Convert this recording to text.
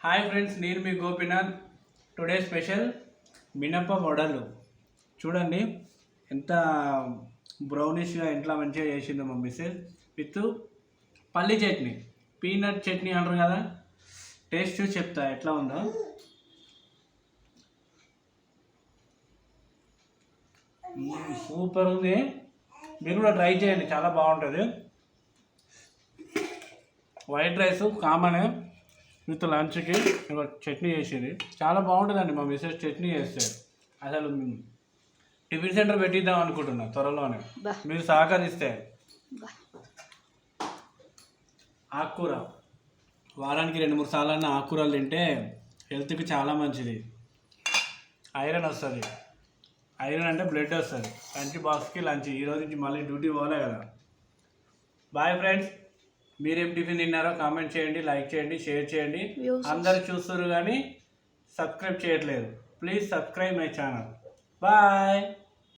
Hi friends, నేను మీ Gopinath. Today special మినప వడలు. చూడండి ఎంత బ్రౌనిష్గా ఇంట్లో మంచిగా చేసిందో మా మిస్సెస్. విత్ పల్లి చట్నీ, పీనట్ చట్నీ అంటారు కదా. టేస్ట్ చూసి చెప్తా ఎట్లా ఉందో. సూపర్ ఉంది. మీరు కూడా ట్రై చేయండి, చాలా బాగుంటుంది. వైట్ రైస్ కామనే విత్ లంచ్కి చట్నీ చేసేది చాలా బాగుంటుందండి. మా మిస్సెస్ చట్నీ చేస్తే అసలు టిఫిన్ సెంటర్ పెట్టిద్దాం అనుకుంటున్నా త్వరలోనే, మీరు సహకరిస్తే. ఆకుకూర వారానికి 2-3 సార్లు అన్న ఆకుకూరలు తింటే హెల్త్కి చాలా మంచిది. ఐరన్ వస్తుంది. ఐరన్ అంటే బ్లడ్ వస్తుంది. లంచ్ బాక్స్కి లంచ్. ఈరోజు నుంచి మళ్ళీ డ్యూటీ పోలే కదా. Bye friends. మీరేం టిఫిన్ తిన్నారో కామెంట్ చేయండి, లైక్ చేయండి, షేర్ చేయండి. అందరు చూస్తారు కానీ సబ్స్క్రైబ్ చేయట్లేదు. Please subscribe my channel. Bye.